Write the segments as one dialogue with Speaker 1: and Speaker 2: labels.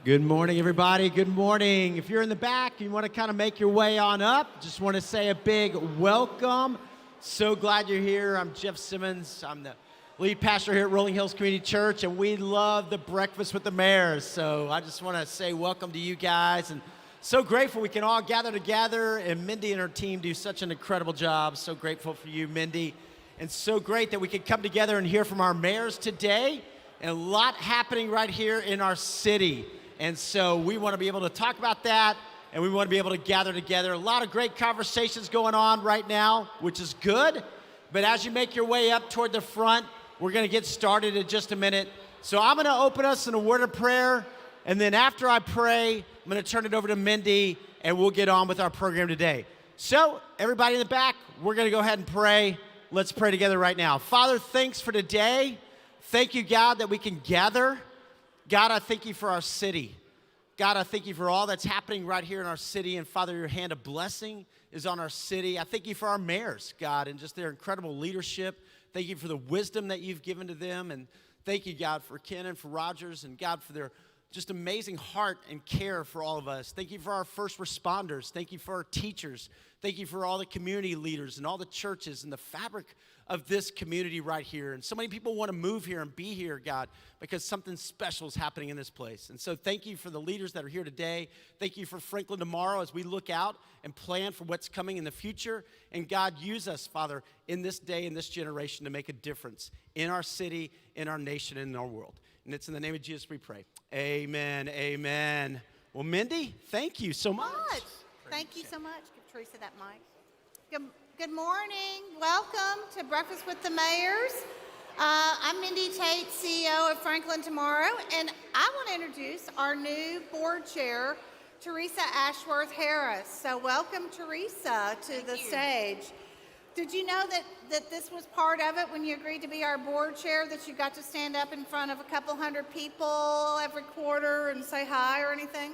Speaker 1: Good morning, everybody. Good morning. If you're in the back, you want to kind of make your way on up, just want to say a big welcome. So glad you're here. I'm Jeff Simmons. I'm the lead pastor here at Rolling Hills Community Church, and we love the Breakfast with the Mayors. So I just want to say welcome to you guys, and so grateful we can all gather together, and Mindy and her team do such an incredible job. So grateful for you, Mindy, and so great that we could come together and hear from our mayors today, and a lot happening right here in our city. And so we want to be able to talk about that, and we want to be able to gather together. A lot of great conversations going on right now, which is good. But as you make your way up toward the front, we're going to get started in just a minute. So I'm going to open us in a word of prayer, and then after I pray, I'm going to turn it over to Mindy, and we'll get on with our program today. So everybody in the back, we're going to go ahead and pray. Let's pray together right now. Father, thanks for today. Thank you, God, that we can gather. God, I thank you for our city. God, I thank you for all that's happening right here in our city. And Father, your hand of blessing is on our city. I thank you for our mayors, God, and just their incredible leadership. Thank you for the wisdom that you've given to them. And thank you, God, for Ken and for Rogers, and God, for their just amazing heart and care for all of us. Thank you for our first responders. Thank you for our teachers. Thank you for all the community leaders and all the churches and the fabric of this community right here. And so many people want to move here and be here, God, because something special is happening in this place. And so thank you for the leaders that are here today. Thank you for Franklin tomorrow as we look out and plan for what's coming in the future. And God, use us, Father, in this day, in this generation, to make a difference in our city, in our nation, and in our world. And it's in the name of Jesus we pray. Amen, amen. Well, Mindy, thank you so much.
Speaker 2: Thank you so much. Give Teresa that mic. Good morning. Welcome to Breakfast with the Mayors. I'm Mindy Tate, CEO of Franklin Tomorrow, and I want to introduce our new board chair, Teresa Ashworth Harris. So welcome, Teresa, to the stage. Did you know that this was part of it when you agreed to be our board chair, that you got to stand up in front of a couple hundred people every quarter and say hi or anything?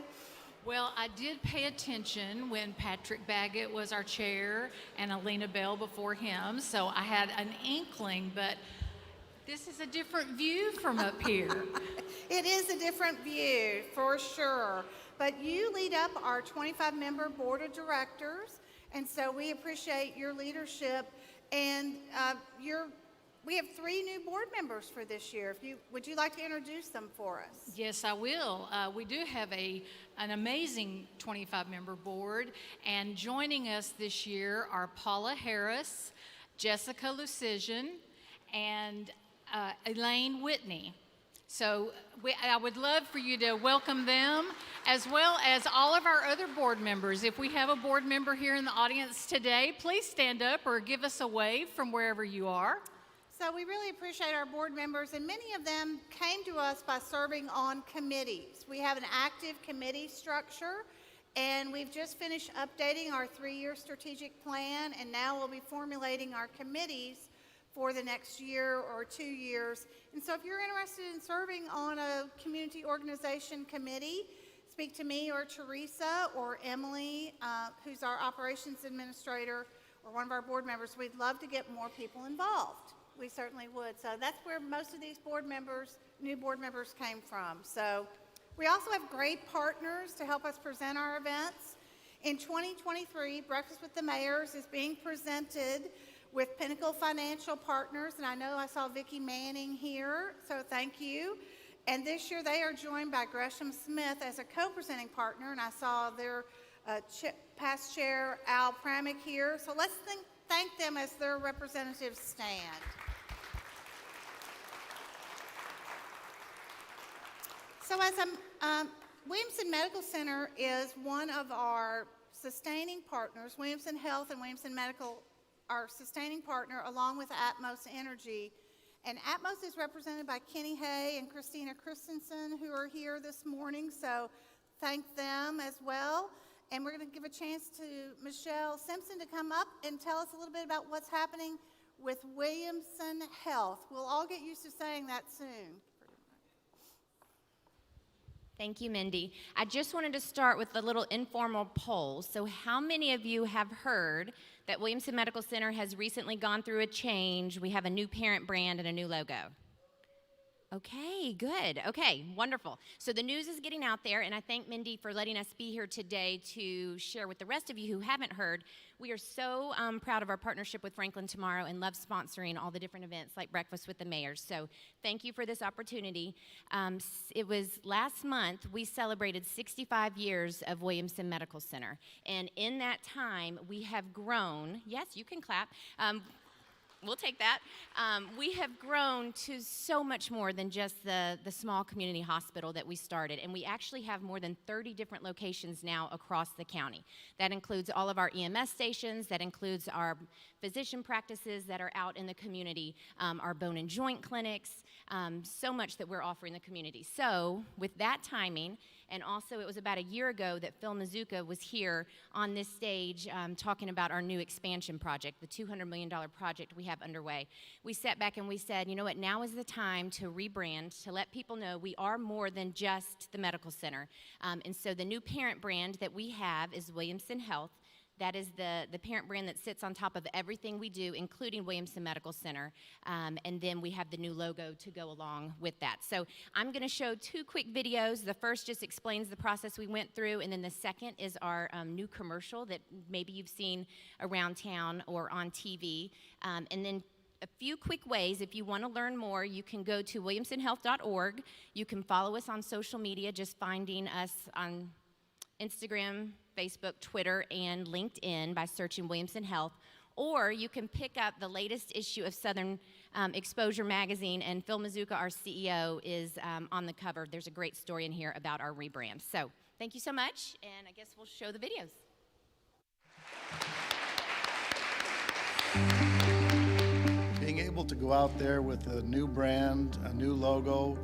Speaker 3: Well, I did pay attention when Patrick Baggett was our chair and Alina Bell before him, so I had an inkling, but this is a different view from up here.
Speaker 2: It is a different view, for sure. But you lead up our 25-member board of directors, and so we appreciate your leadership. And we have 3 new board members for this year. Would you like to introduce them for us?
Speaker 3: Yes, I will. We do have an amazing 25-member board, and joining us this year are Paula Harris, Jessica Lucian, and Elaine Whitney. So I would love for you to welcome them, as well as all of our other board members. If we have a board member here in the audience today, please stand up or give us a wave from wherever you are.
Speaker 2: So we really appreciate our board members, and many of them came to us by serving on committees. We have an active committee structure, and we've just finished updating our 3-year strategic plan, and now we'll be formulating our committees for the next year or 2 years. And so if you're interested in serving on a community organization committee, speak to me or Teresa or Emily, who's our operations administrator, or one of our board members. We'd love to get more people involved. We certainly would. So that's where most of these new board members came from. So we also have great partners to help us present our events. In 2023, Breakfast with the Mayors is being presented with Pinnacle Financial Partners, and I know I saw Vicki Manning here, so thank you. And this year they are joined by Gresham Smith as a co-presenting partner, and I saw their past chair, Al Pramick, here. So let's thank them as their representatives stand. So as Williamson Medical Center is one of our sustaining partners. Williamson Health and Williamson Medical are sustaining partner, along with Atmos Energy. And Atmos is represented by Kenny Hay and Christina Christensen, who are here this morning. So thank them as well. And we're going to give a chance to Michelle Simpson to come up and tell us a little bit about what's happening with Williamson Health. We'll all get used to saying that soon.
Speaker 4: Thank you, Mindy. I just wanted to start with a little informal poll. So how many of you have heard that Williamson Medical Center has recently gone through a change? We have a new parent brand and a new logo. Okay, good. Okay, wonderful. So the news is getting out there, and I thank Mindy for letting us be here today to share with the rest of you who haven't heard. We are so proud of our partnership with Franklin Tomorrow and love sponsoring all the different events like Breakfast with the Mayors. So thank you for this opportunity. It was last month we celebrated 65 years of Williamson Medical Center, and in that time we have grown. Yes, you can clap. We'll take that. We have grown to so much more than just the small community hospital that we started, and we actually have more than 30 different locations now across the county. That includes all of our EMS stations, that includes our physician practices that are out in the community, our bone and joint clinics, so much that we're offering the community. So with that timing, and also it was about a year ago that Phil Mazuka was here on this stage talking about our new expansion project, the $200 million project we have underway. We sat back and we said, you know what, now is the time to rebrand, to let people know we are more than just the medical center. And so the new parent brand that we have is Williamson Health. That is the parent brand that sits on top of everything we do, including Williamson Medical Center. And then we have the new logo to go along with that. So I'm going to show two quick videos. The first just explains the process we went through, and then the second is our new commercial that maybe you've seen around town or on TV. And then a few quick ways. If you want to learn more, you can go to williamsonhealth.org. You can follow us on social media, just finding us on Instagram, Facebook, Twitter, and LinkedIn by searching Williamson Health. Or you can pick up the latest issue of Southern Exposure magazine, and Phil Mazuka, our CEO, is on the cover. There's a great story in here about our rebrand. So thank you so much, and I guess we'll show the videos.
Speaker 5: Being able to go out there with a new brand, a new logo,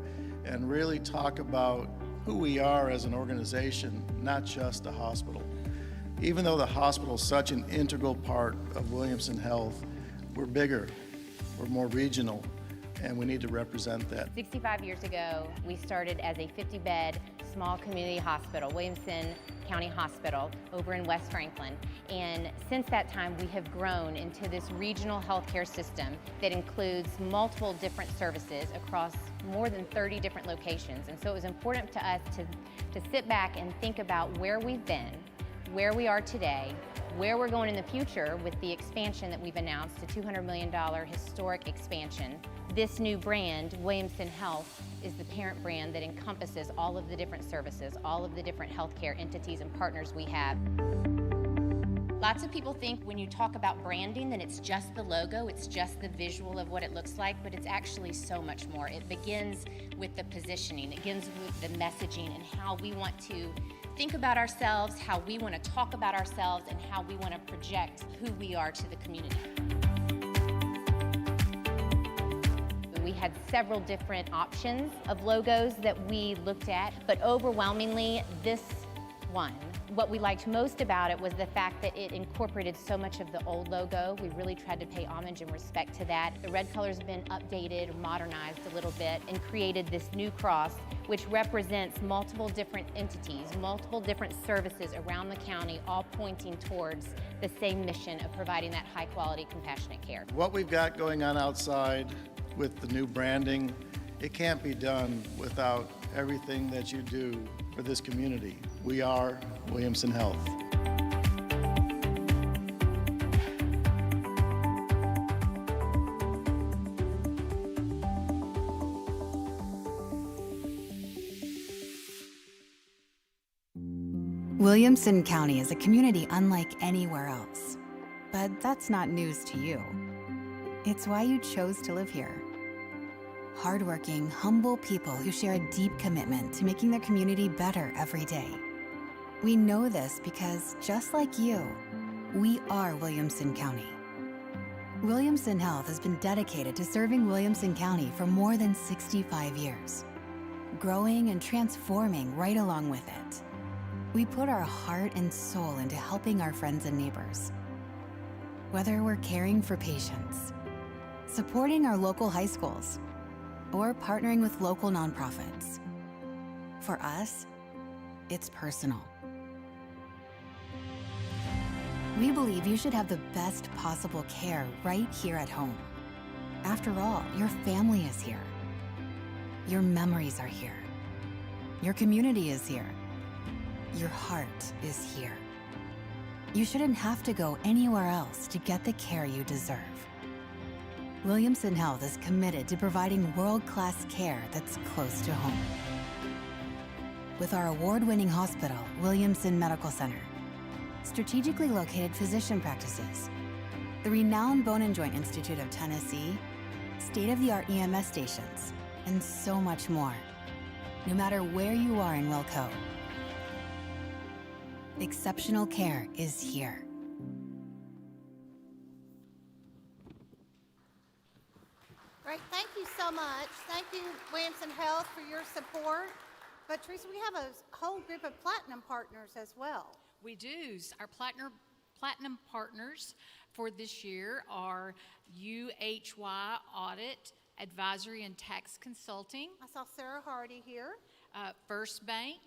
Speaker 5: and really talk about who we are as an organization, not just a hospital. Even though the hospital is such an integral part of Williamson Health, we're bigger, we're more regional, and we need to represent that.
Speaker 4: 65 years ago, we started as a 50-bed small community hospital, Williamson County Hospital, over in West Franklin. And since that time, we have grown into this regional healthcare system that includes multiple different services across more than 30 different locations. And so it was important to us to sit back and think about where we've been, where we are today, where we're going in the future with the expansion that we've announced, a $200 million historic expansion. This new brand, Williamson Health, is the parent brand that encompasses all of the different services, all of the different healthcare entities and partners we have. Lots of people think when you talk about branding that it's just the logo, it's just the visual of what it looks like, but it's actually so much more. It begins with the positioning, it begins with the messaging and how we want to think about ourselves, how we want to talk about ourselves, and how we want to project who we are to the community. We had several different options of logos that we looked at, but overwhelmingly this one. What we liked most about it was the fact that it incorporated so much of the old logo. We really tried to pay homage and respect to that. The red color's been updated, modernized a little bit, and created this new cross, which represents multiple different entities, multiple different services around the county, all pointing towards the same mission of providing that high-quality, compassionate care.
Speaker 5: What we've got going on outside with the new branding, it can't be done without everything that you do for this community. We are Williamson Health.
Speaker 6: Williamson County is a community unlike anywhere else. But that's not news to you. It's why you chose to live here. Hardworking, humble people who share a deep commitment to making their community better every day. We know this because, just like you, we are Williamson County. Williamson Health has been dedicated to serving Williamson County for more than 65 years, growing and transforming right along with it. We put our heart and soul into helping our friends and neighbors. Whether we're caring for patients, supporting our local high schools, or partnering with local nonprofits. For us, it's personal. We believe you should have the best possible care right here at home. After all, your family is here. Your memories are here. Your community is here. Your heart is here. You shouldn't have to go anywhere else to get the care you deserve. Williamson Health is committed to providing world-class care that's close to home. With our award-winning hospital, Williamson Medical Center, strategically located physician practices, the renowned Bone and Joint Institute of Tennessee, state-of-the-art EMS stations, and so much more. No matter where you are in Wilco, exceptional care is here.
Speaker 2: Great, thank you so much. Thank you, Williamson Health, for your support. But Teresa, we have a whole group of platinum partners as well.
Speaker 3: We do. Our platinum partners for this year are UHY Audit, Advisory and Tax Consulting,
Speaker 2: I saw Sarah Hardy here.
Speaker 3: First Bank,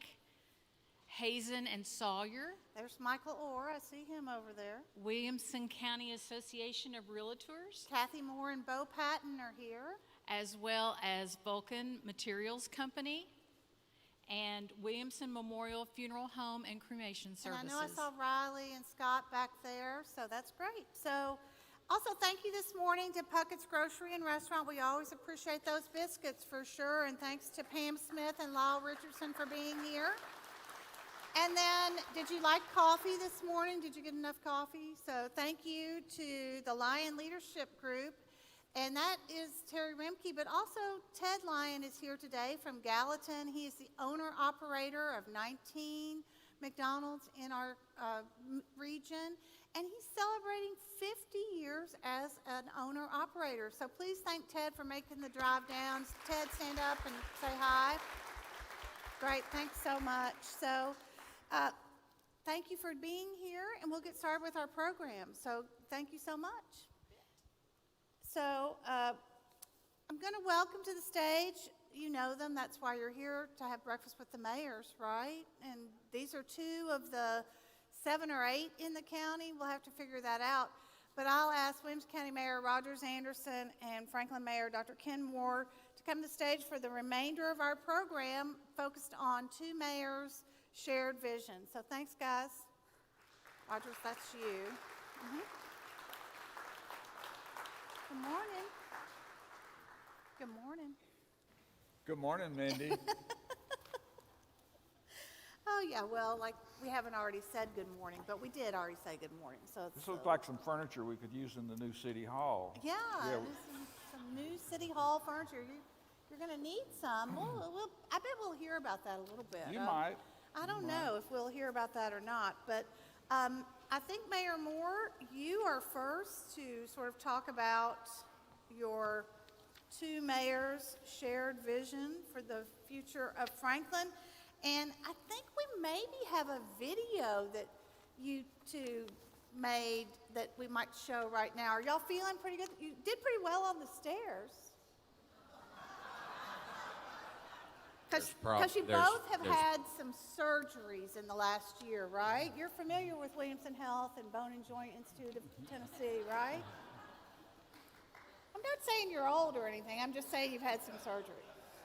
Speaker 3: Hazen and Sawyer,
Speaker 2: There's Michael Orr, I see him over there.
Speaker 3: Williamson County Association of Realtors,
Speaker 2: Kathy Moore and Bo Patton are here.
Speaker 3: as well as Vulcan Materials Company, and Williamson Memorial Funeral Home and Cremation Services.
Speaker 2: And I know I saw Riley and Scott back there, so that's great. So also thank you this morning to Puckett's Grocery and Restaurant. We always appreciate those biscuits for sure. And thanks to Pam Smith and Lyle Richardson for being here. And then, did you like coffee this morning? Did you get enough coffee? So thank you to the Lion Leadership Group. And that is Terry Remke, but also Ted Lyon is here today from Gallatin. He is the owner-operator of 19 McDonald's in our region, and he's celebrating 50 years as an owner-operator. So please thank Ted for making the drive down. Ted, stand up and say hi. Great, thanks so much. So thank you for being here, and we'll get started with our program. So thank you so much. So I'm going to welcome to the stage, you know them, that's why you're here, to have breakfast with the mayors, right? And these are 2 of the 7 or 8 in the county. We'll have to figure that out. But I'll ask Williamson County Mayor Rogers Anderson and Franklin Mayor Dr. Ken Moore to come to the stage for the remainder of our program focused on 2 mayors' shared vision. So thanks, guys. Rogers, that's you. Good morning. Good morning.
Speaker 7: Good morning, Mindy.
Speaker 2: Oh, yeah, well, like, we haven't already said good morning, but we did already say good morning, so it's...
Speaker 7: This looks like some furniture we could use in the new city hall.
Speaker 2: Yeah,
Speaker 7: Yeah.
Speaker 2: there's some new city hall furniture. You're going to need some. I bet we'll hear about that a little bit.
Speaker 7: You might.
Speaker 2: I don't know if we'll hear about that or not, but I think, Mayor Moore, you are first to sort of talk about your 2 mayors' shared vision for the future of Franklin. And I think we maybe have a video that you 2 made that we might show right now. Are y'all feeling pretty good? You did pretty well on the stairs. Because you both have had some surgeries in the last year, right? You're familiar with Williamson Health and Bone and Joint Institute of Tennessee, right? I'm not saying you're old or anything. I'm just saying you've had some surgery.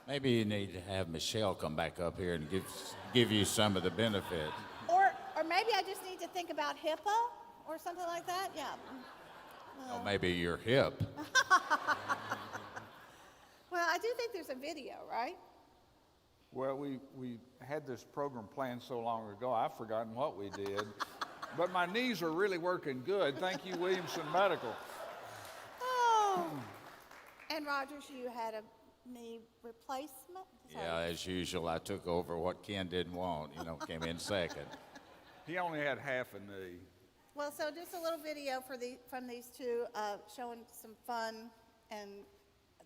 Speaker 8: Maybe you need to have Michelle come back up here and give you some of the benefit.
Speaker 2: Or maybe I just need to think about HIPAA or something like that. Yeah.
Speaker 8: Or maybe your hip.
Speaker 2: Well, I do think there's a video, right?
Speaker 7: Well, we had this program planned so long ago, I've forgotten what we did. But my knees are really working good. Thank you, Williamson Medical.
Speaker 2: Oh. And Rogers, you had a knee replacement?
Speaker 8: Yeah, as usual, I took over what Ken didn't want, came in second.
Speaker 7: He only had half a knee.
Speaker 2: Well, so just a little video from these 2 showing some fun and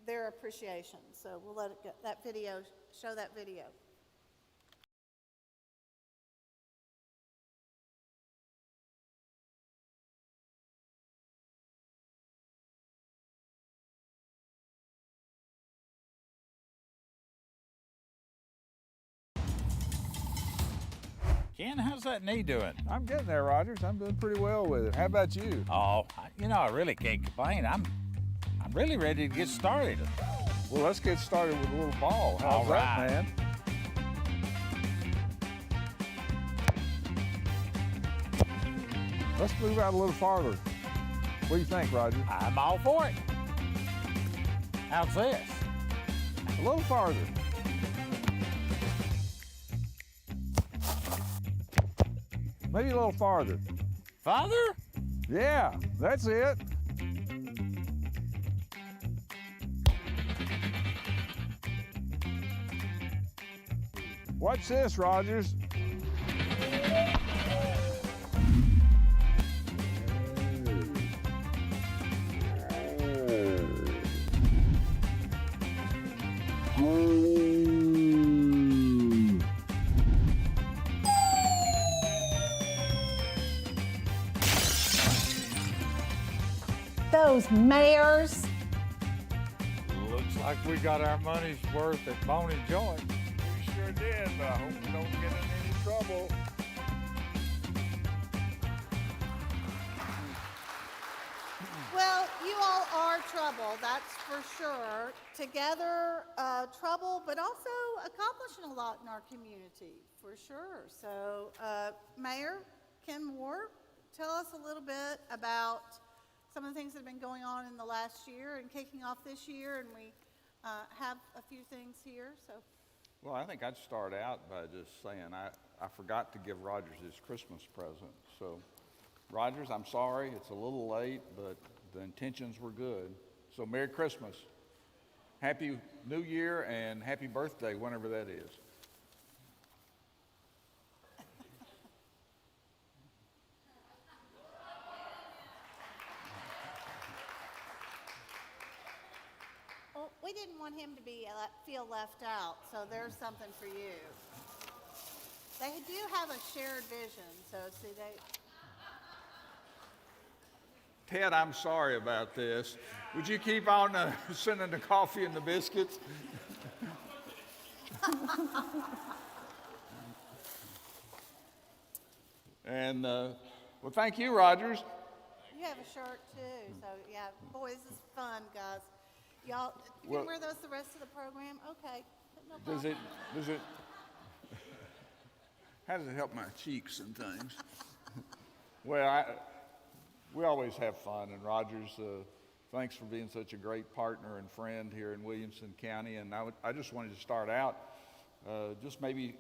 Speaker 2: their appreciation. So we'll let it get that video, show that video.
Speaker 9: Ken, how's that knee doing?
Speaker 7: I'm getting there, Rogers. I'm doing pretty well with it. How about you?
Speaker 9: Oh, I really can't complain. I'm really ready to get started.
Speaker 7: Well, let's get started with a little ball. How's
Speaker 8: All
Speaker 7: that,
Speaker 8: right.
Speaker 7: man? Let's move out a little farther. What do you think, Roger?
Speaker 8: I'm all for it. How's this?
Speaker 7: A little farther. Maybe a little farther.
Speaker 8: Father?
Speaker 7: Yeah, that's it. Watch this, Rogers.
Speaker 2: Those mayors.
Speaker 7: Looks like we got our money's worth at Boney Joint. We sure did, but I hope we don't get in any trouble.
Speaker 2: Well, you all are trouble, that's for sure. Together, trouble, but also accomplishing a lot in our community, for sure. So, Mayor Ken Moore, tell us a little bit about some of the things that have been going on in the last year and kicking off this year, and we have a few things here, so.
Speaker 7: Well, I think I'd start out by just saying I forgot to give Rogers his Christmas present. So, Rogers, I'm sorry, it's a little late, but the intentions were good. So, Merry Christmas, Happy New Year, and Happy Birthday, whenever that is.
Speaker 2: Well, we didn't want him to feel left out, so there's something for you. They do have a shared vision, so see,
Speaker 7: Ted, I'm sorry about this. Would you keep on sending the coffee and the biscuits? And, well, thank you, Rogers.
Speaker 2: you have a shirt too, so yeah, boy, this is fun, guys. Y'all, you
Speaker 7: Well-
Speaker 2: can wear those the rest of the program? Okay, no
Speaker 7: Does
Speaker 2: problem.
Speaker 7: it, how does it help my cheeks sometimes? Well, we always have fun, and Rogers, thanks for being such a great partner and friend here in Williamson County. And I just wanted to start out just maybe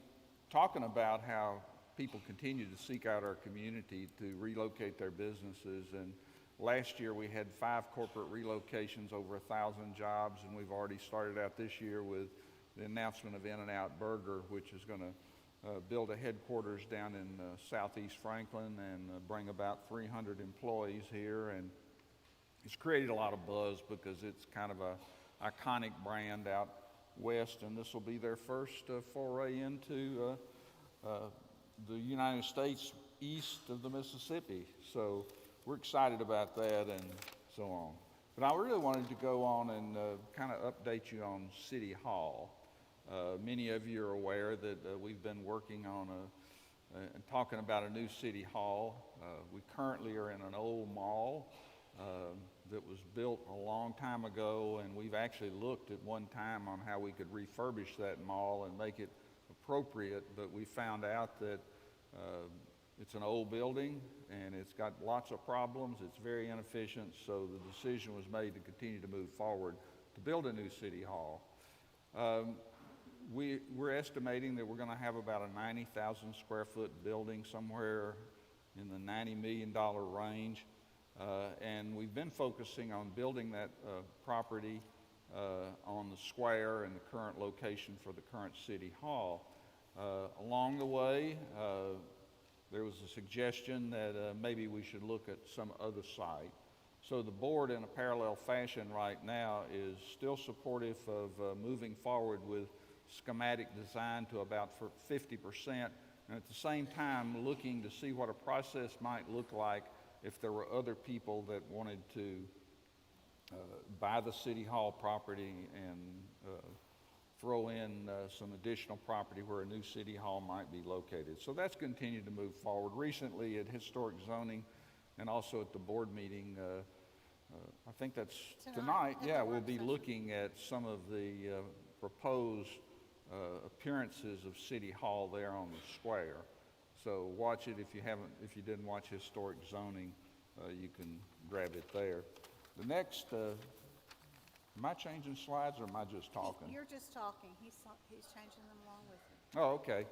Speaker 7: talking about how people continue to seek out our community to relocate their businesses. And last year we had 5 corporate relocations, over 1,000 jobs, and we've already started out this year with the announcement of In-N-Out Burger, which is going to build a headquarters down in southeast Franklin and bring about 300 employees here. And it's created a lot of buzz because it's kind of a iconic brand out west, and this will be their first foray into the United States east of the Mississippi. So we're excited about that and so on. But I really wanted to go on and kind of update you on City Hall. Many of you are aware that we've been working on and talking about a new City Hall. We currently are in an old mall that was built a long time ago, and we've actually looked at one time on how we could refurbish that mall and make it appropriate, but we found out that it's an old building and it's got lots of problems. It's very inefficient, so the decision was made to continue to move forward to build a new City Hall. We're estimating that we're going to have about a 90,000 square foot building, somewhere in the $90 million range. And we've been focusing on building that property on the square and the current location for the current City Hall. Along the way, there was a suggestion that maybe we should look at some other site. So the board, in a parallel fashion right now, is still supportive of moving forward with schematic design to about 50%, and at the same time looking to see what a process might look like if there were other people that wanted to buy the City Hall property and throw in some additional property where a new City Hall might be located. So that's continued to move forward. Recently at Historic Zoning and also at the board meeting, I think that's
Speaker 2: Tonight
Speaker 7: tonight.
Speaker 2: at the
Speaker 7: Yeah, we'll
Speaker 2: work
Speaker 7: be
Speaker 2: session.
Speaker 7: looking at some of the proposed appearances of City Hall there on the square. So watch it if you didn't watch historic zoning, you can grab it there. The next, am I changing slides or am I just talking?
Speaker 2: You're just talking. He's changing them along with you.
Speaker 7: Oh, okay.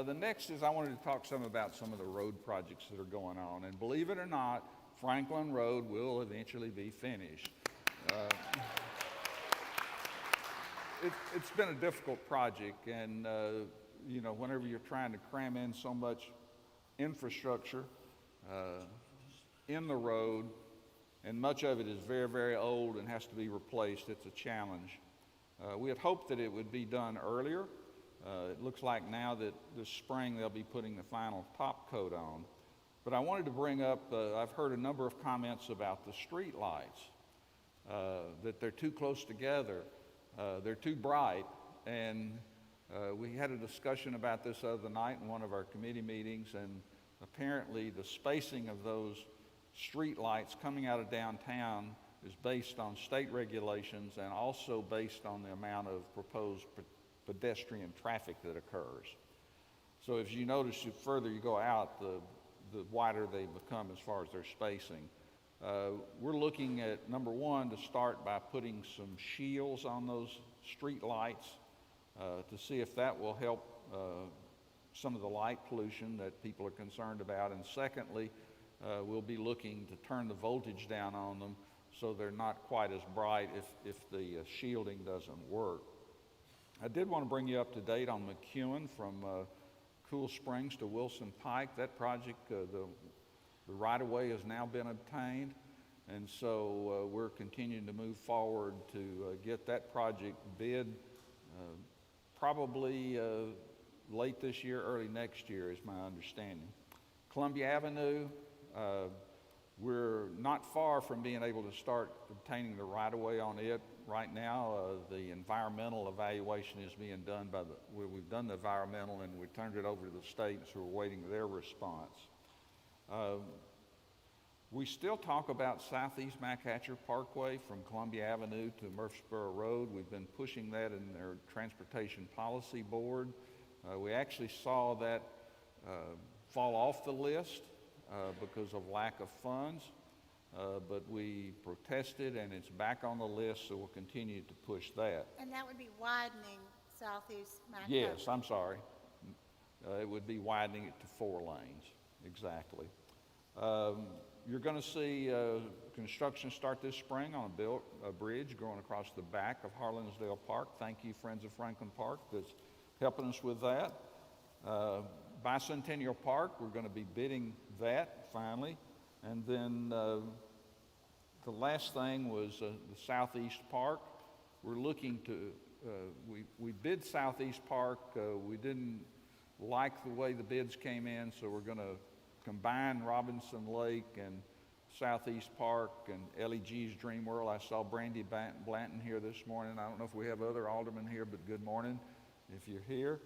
Speaker 7: The next is I wanted to talk some about some of the road projects that are going on. And believe it or not, Franklin Road will eventually be finished. It's been a difficult project, and you know, whenever you're trying to cram in so much infrastructure in the road, and much of it is very, very old and has to be replaced, it's a challenge. We had hoped that it would be done earlier. It looks like now that this spring they'll be putting the final top coat on. But I wanted to bring up, I've heard a number of comments about the street lights, that they're too close together, they're too bright, and we had a discussion about this other night in one of our committee meetings, and apparently the spacing of those street lights coming out of downtown is based on state regulations and also based on the amount of proposed pedestrian traffic that occurs. So as you notice, the further you go out, the wider they become as far as their spacing. We're looking at, number one, to start by putting some shields on those street lights to see if that will help some of the light pollution that people are concerned about. And secondly, we'll be looking to turn the voltage down on them so they're not quite as bright if the shielding doesn't work. I did want to bring you up to date on McEwen from Cool Springs to Wilson Pike. That project, the right-of-way has now been obtained, and so we're continuing to move forward to get that project bid probably late this year, early next year is my understanding. Columbia Avenue, we're not far from being able to start obtaining the right-of-way on it. Right now, the environmental evaluation is being done by we've done the environmental and we turned it over to the state, so we're waiting their response. We still talk about Southeast McHatcher Parkway from Columbia Avenue to Murfreesboro Road. We've been pushing that in their Transportation Policy Board. We actually saw that fall off the list because of lack of funds. But we protested and it's back on the list, so we'll continue to push that.
Speaker 2: And that would be widening Southeast McHatcher.
Speaker 7: Yes, I'm sorry. It would be widening it to 4 lanes, exactly. You're going to see construction start this spring on a bridge going across the back of Harlansdale Park. Thank you, Friends of Franklin Park, that's helping us with that. Bicentennial Park, we're going to be bidding that finally. And then the last thing was the Southeast Park. We're looking to, we bid Southeast Park. We didn't like the way the bids came in, so we're going to combine Robinson Lake and Southeast Park and LEG's Dream World. I saw Brandy Blanton here this morning. I don't know if we have other aldermen here, but good morning if you're here.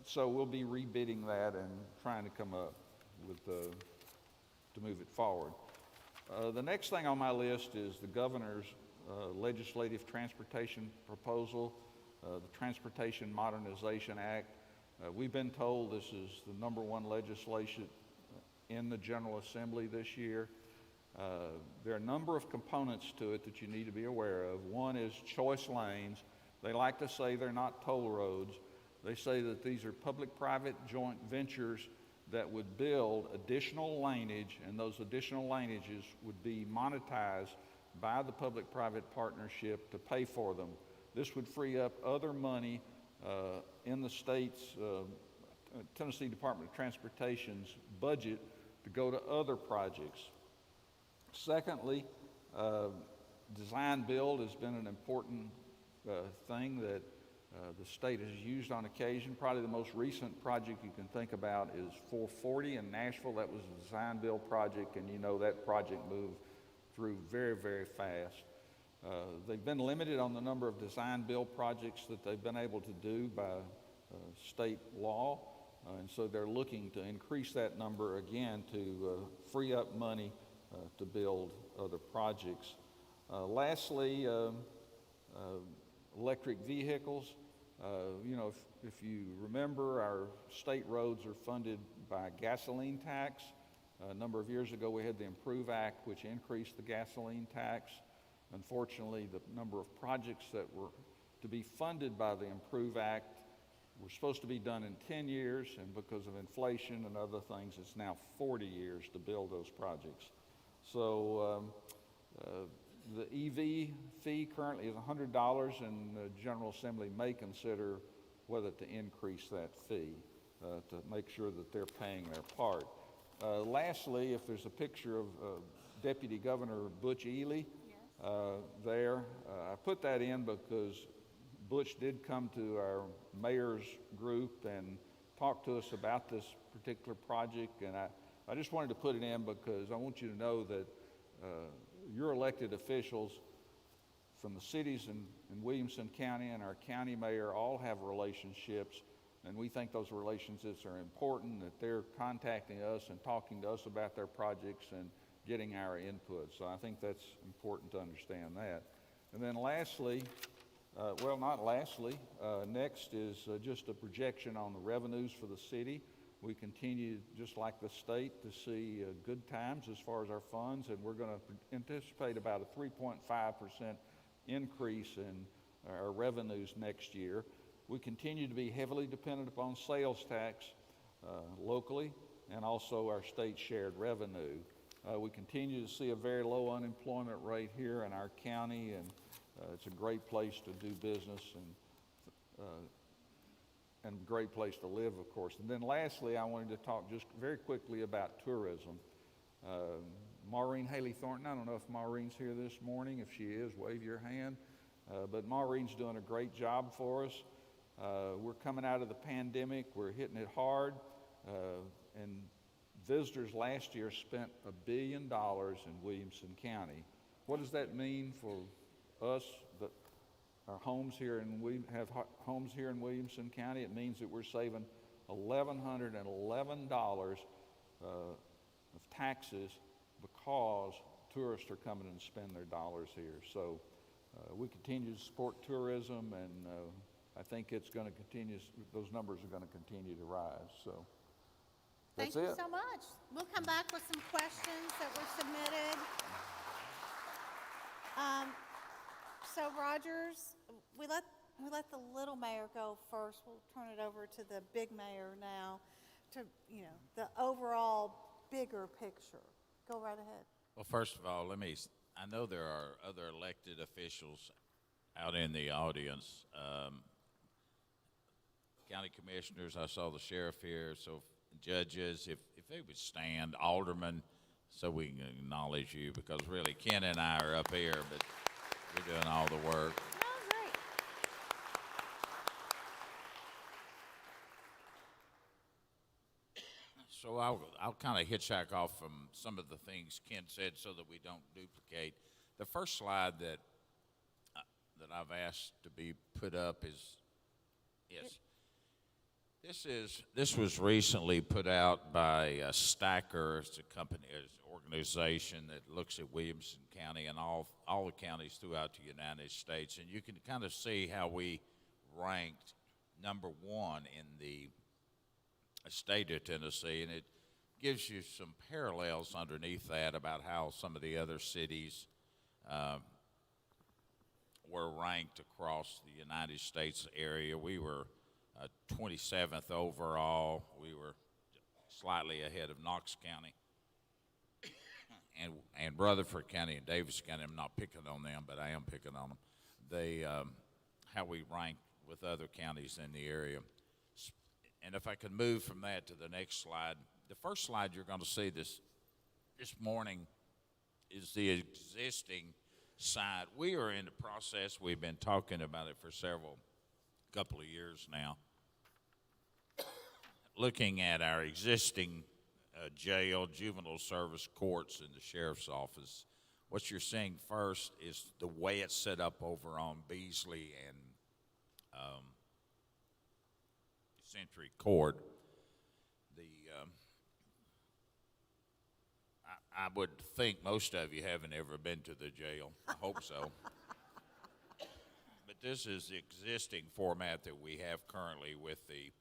Speaker 7: So we'll be rebidding that and trying to come up with to move it forward. The next thing on my list is the governor's legislative transportation proposal, the Transportation Modernization Act. We've been told this is the #1 legislation in the General Assembly this year. There are a number of components to it that you need to be aware of. One is choice lanes. They like to say they're not toll roads. They say that these are public-private joint ventures that would build additional laneage, and those additional laneages would be monetized by the public-private partnership to pay for them. This would free up other money in the state's Tennessee Department of Transportation's budget to go to other projects. Secondly, design build has been an important thing that the state has used on occasion. Probably the most recent project you can think about is 440 in Nashville. That was a design build project, and you know that project moved through very, very fast. They've been limited on the number of design build projects that they've been able to do by state law, and so they're looking to increase that number again to free up money to build other projects. Lastly, electric vehicles. You know, if you remember, our state roads are funded by gasoline tax. A number of years ago, we had the Improve Act, which increased the gasoline tax. Unfortunately, the number of projects that were to be funded by the Improve Act were supposed to be done in 10 years, and because of inflation and other things, it's now 40 years to build those projects. So the EV fee currently is $100, and the General Assembly may consider whether to increase that fee to make sure that they're paying their part. Lastly, if there's a picture of Deputy Governor Butch Ely there, I put that in because Butch did come to our mayor's group and talk to us about this particular project, and I just wanted to put it in because I want you to know that your elected officials from the cities in Williamson County and our county mayor all have relationships, and we think those relationships are important, that they're contacting us and talking to us about their projects and getting our input. So I think that's important to understand that. And then lastly, well, not lastly, next is just a projection on the revenues for the city. We continue, just like the state, to see good times as far as our funds, and we're going to anticipate about a 3.5% increase in our revenues next year. We continue to be heavily dependent upon sales tax locally and also our state shared revenue. We continue to see a very low unemployment rate here in our county, and it's a great place to do business and a great place to live, of course. And then lastly, I wanted to talk just very quickly about tourism. Maureen Haley Thornton, I don't know if Maureen's here this morning. If she is, wave your hand. But Maureen's doing a great job for us. We're coming out of the pandemic. We're hitting it hard. And visitors last year spent $1 billion in Williamson County. What does that mean for us that our homes here have homes here in Williamson County? It means that we're saving $1,111 of taxes because tourists are coming and spend their dollars here. So we continue to support tourism, and I think it's going to continue. Those numbers are going to continue to rise. So that's
Speaker 2: Thank you
Speaker 7: it.
Speaker 2: so much. We'll come back with some questions that were submitted. So Rogers, we let the little mayor go first. We'll turn it over to the big mayor now to, you know, the overall bigger picture. Go right ahead.
Speaker 8: Well, first of all, I know there are other elected officials out in the audience. County commissioners, I saw the sheriff here, so judges, if they would stand, aldermen, so we can acknowledge you, because really Ken and I are up here, but you're doing all the work.
Speaker 2: Oh, great.
Speaker 8: So I'll kind of hitchhike off from some of the things Ken said so that we don't duplicate. The first slide that I've asked to be put up is, yes. This was recently put out by Stacker. It's a company, it's an organization that looks at Williamson County and all the counties throughout the United States, and you can kind of see how we ranked number one in the state of Tennessee, and it gives you some parallels underneath that about how some of the other cities were ranked across the United States area. We were 27th overall. We were slightly ahead of Knox County and Rutherford County and Davis County. I'm not picking on them, but I am picking on them. They how we rank with other counties in the area. And if I could move from that to the next slide, the first slide you're going to see this morning is the existing site. We are in the process. We've been talking about it for couple of years now, looking at our existing jail, juvenile service courts, and the sheriff's office. What you're seeing first is the way it's set up over on Beasley and Century Court. I would think most of you haven't ever been to the jail. I hope so. But this is the existing format that we have currently, with the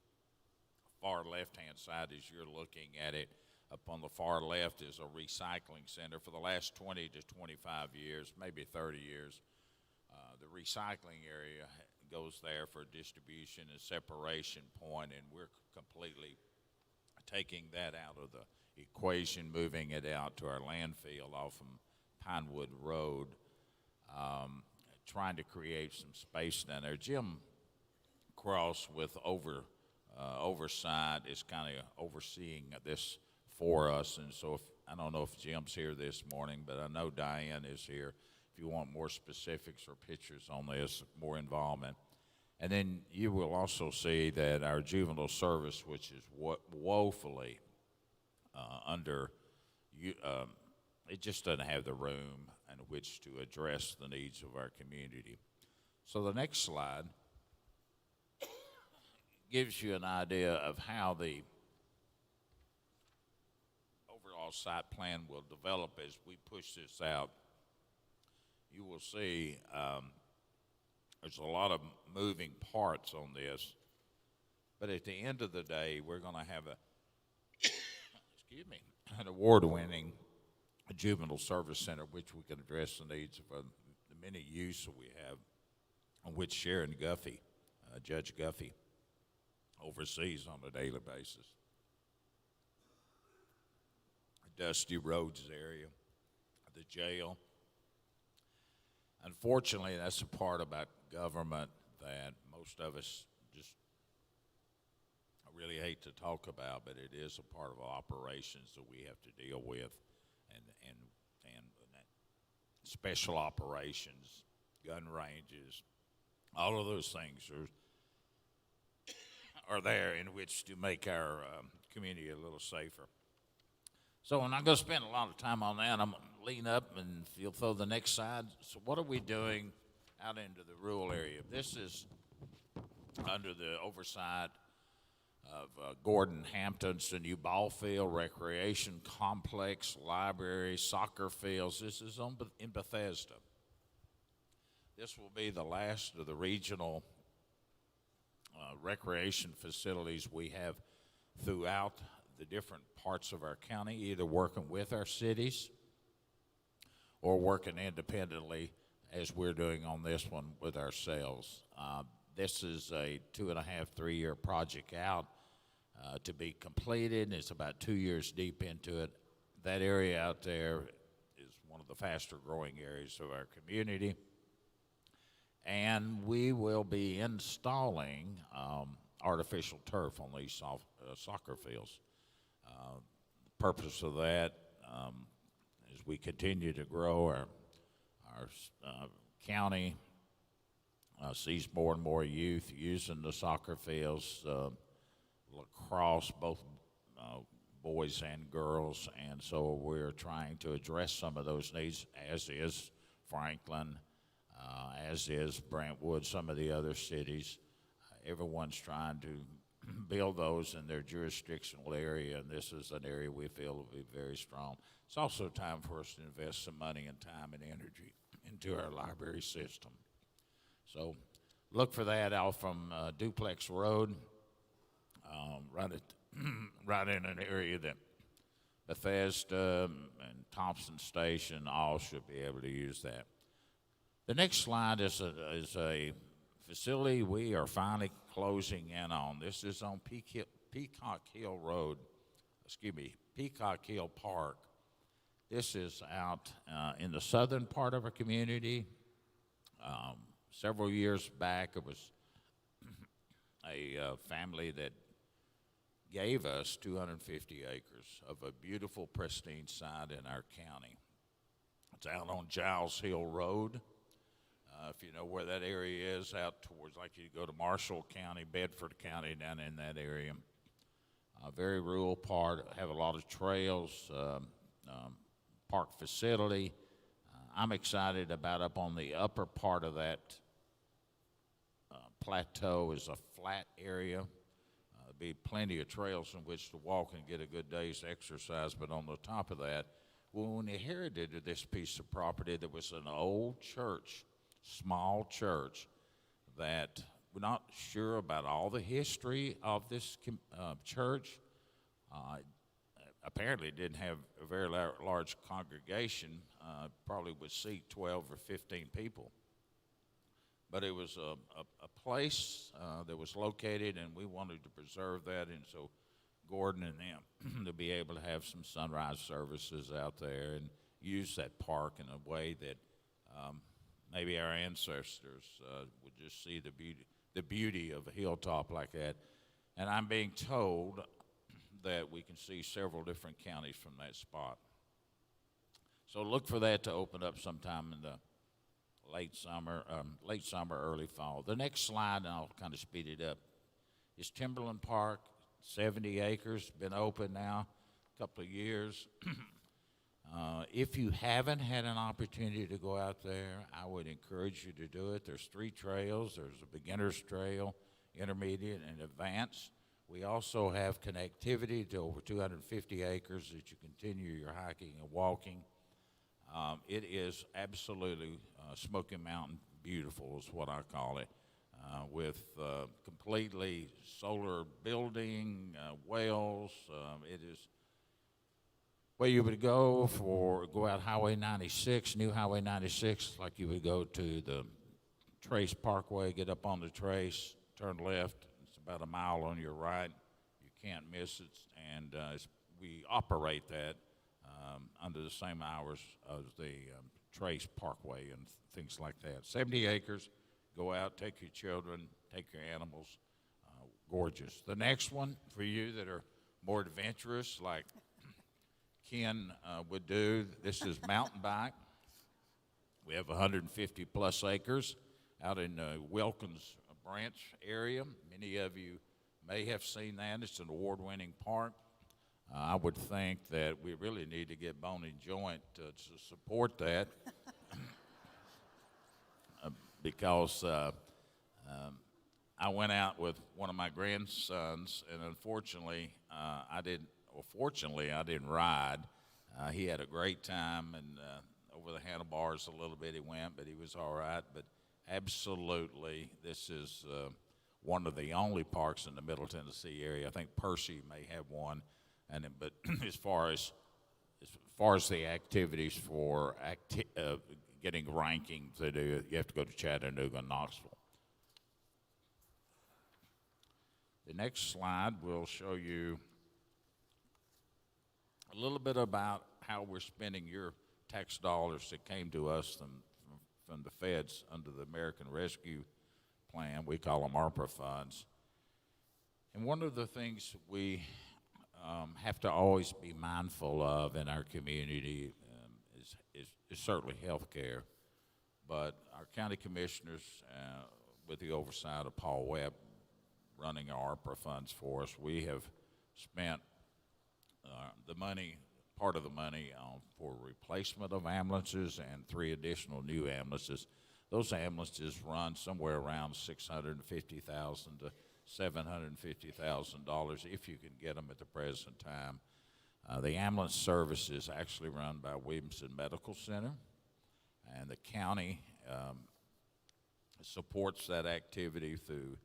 Speaker 8: far left-hand side as you're looking at it. Up on the far left is a recycling center. For the last 20 to 25 years, maybe 30 years, the recycling area goes there for distribution and separation point, and we're completely taking that out of the equation, moving it out to our landfill off of Pinewood Road, trying to create some space down there. Jim Cross with oversight is kind of overseeing this for us, and so I don't know if Jim's here this morning, but I know Diane is here. If you want more specifics or pictures on this, more involvement. And then you will also see that our juvenile service, which is woefully it just doesn't have the room in which to address the needs of our community. So the next slide gives you an idea of how the overall site plan will develop as we push this out. You will see there's a lot of moving parts on this, but at the end of the day, we're going to have an award-winning juvenile service center, which we can address the needs of the many youths that we have, on which Sharon Guffey, Judge Guffey, oversees on a daily basis. Dusty Roads area, the jail. Unfortunately, that's the part about government that most of us just really hate to talk about, but it is a part of operations that we have to deal with, and that special operations, gun ranges, all of those things are there in which to make our community a little safer. So I'm not going to spend a lot of time on that. I'm going to lean up and you'll throw the next slide. So what are we doing out into the rural area? This is under the oversight of Gordon Hampton's the new ball field, recreation complex, library, soccer fields. This is in Bethesda. This will be the last of the regional recreation facilities we have throughout the different parts of our county, either working with our cities or working independently as we're doing on this one with ourselves. This is a 2.5, 3 year project out to be completed. It's about 2 years deep into it. That area out there is one of the faster growing areas of our community. And we will be installing artificial turf on these soccer fields. The purpose of that is we continue to grow our county, sees more and more youth using the soccer fields, lacrosse, both boys and girls, and so we're trying to address some of those needs, as is Franklin, as is Brentwood, some of the other cities. Everyone's trying to build those in their jurisdictional area, and this is an area we feel will be very strong. It's also time for us to invest some money and time and energy into our library system. So look for that out from Duplex Road, right in an area that Bethesda and Thompson Station all should be able to use that. The next slide is a facility we are finally closing in on. This is on Peacock Hill Road, Peacock Hill Park. This is out in the southern part of our community. Several years back, it was a family that gave us 250 acres of a beautiful, pristine site in our county. It's out on Giles Hill Road. If you know where that area is, out towards, like you go to Marshall County, Bedford County, down in that area. Very rural part, have a lot of trails, park facility. I'm excited about up on the upper part of that plateau is a flat area. There'll be plenty of trails in which to walk and get a good day's exercise, but on the top of that, Well, when we inherited this piece of property, there was an old church, small church, that we're not sure about all the history of this church. Apparently it didn't have a very large congregation, probably would seat 12 or 15 people. But it was a place that was located, and we wanted to preserve that, and so Gordon and them to be able to have some sunrise services out there and use that park in a way that maybe our ancestors would just see the beauty of a hilltop like that. And I'm being told that we can see several different counties from that spot. So look for that to open up sometime in the late summer, early fall. The next slide, and I'll kind of speed it up, is Timberland Park, 70 acres, been open now a couple of years. If you haven't had an opportunity to go out there, I would encourage you to do it. There's 3 trails. There's a beginner's trail, intermediate, and advanced. We also have connectivity to over 250 acres that you continue your hiking and walking. It is absolutely Smoky Mountain beautiful is what I call it, with completely solar building, wells. It is where you would go out Highway 96, new Highway 96, like you would go to the Trace Parkway, get up on the Trace, turn left. It's about a mile on your right. You can't miss it, and we operate that under the same hours as the Trace Parkway and things like that. 70 acres. Go out, take your children, take your animals. Gorgeous. The next one for you that are more adventurous, like Ken would do, this is mountain bike. We have 150 plus acres out in Wilkins Branch area. Many of you may have seen that. It's an award-winning park. I would think that we really need to get Bone and Joint to support that because I went out with one of my grandsons, and unfortunately, fortunately, I didn't ride. He had a great time, and over the handlebars a little bit he went, but he was all right. But absolutely, this is one of the only parks in the Middle Tennessee area. I think Percy may have one. But as far as the activities for getting rankings to do, you have to go to Chattanooga and Knoxville. The next slide will show you a little bit about how we're spending your tax dollars that came to us from the feds under the American Rescue Plan. We call them ARPA funds. And one of the things we have to always be mindful of in our community is certainly health care. But our county commissioners, with the oversight of Paul Webb, running our ARPA funds for us, we have spent part of the money for replacement of ambulances and 3 additional new ambulances. Those ambulances run somewhere around $650,000 to $750,000 if you can get them at the present time. The ambulance service is actually run by Williamson Medical Center, and the county supports that activity through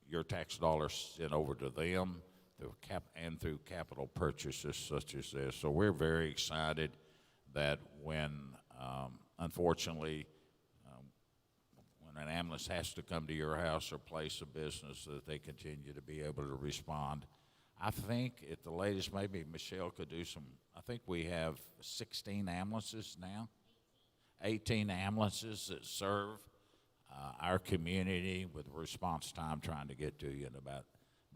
Speaker 8: your tax dollars sent over to them through capital purchases such as this. So we're very excited that when, unfortunately, when an ambulance has to come to your house or place of business, that they continue to be able to respond. I think at the latest, maybe Michelle could do I think we have 16 ambulances now, 18 ambulances that serve our community with response time trying to get to you in about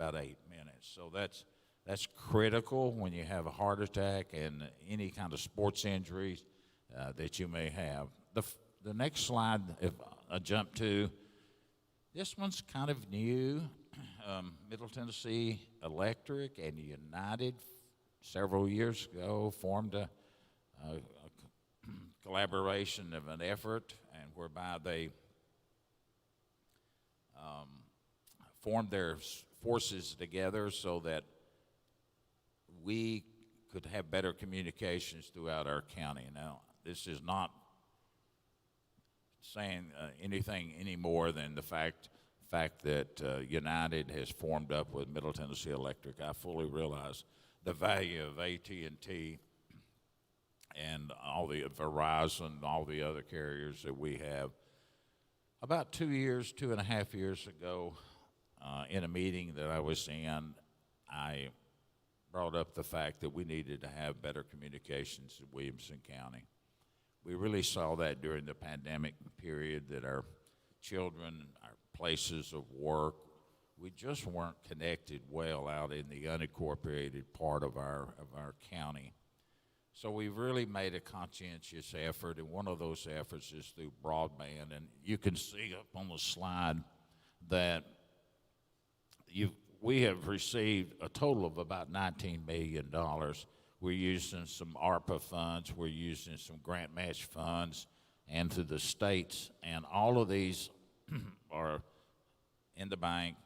Speaker 8: 8 minutes. So that's critical when you have a heart attack and any kind of sports injuries that you may have. The next slide, if I jump to, this one's kind of new. Middle Tennessee Electric and United several years ago formed a collaboration of an effort, and whereby they formed their forces together so that we could have better communications throughout our county. Now, this is not saying anything any more than the fact that United has formed up with Middle Tennessee Electric. I fully realize the value of AT&T and all the Verizon, all the other carriers that we have. About 2.5 years ago, in a meeting that I was in, I brought up the fact that we needed to have better communications in Williamson County. We really saw that during the pandemic period, that our children, our places of work, we just weren't connected well out in the unincorporated part of our county. So we've really made a conscientious effort, and one of those efforts is through broadband. And you can see up on the slide that we have received a total of about $19 million. We're using some ARPA funds, we're using some grant match funds, and through the states, and all of these are in the bank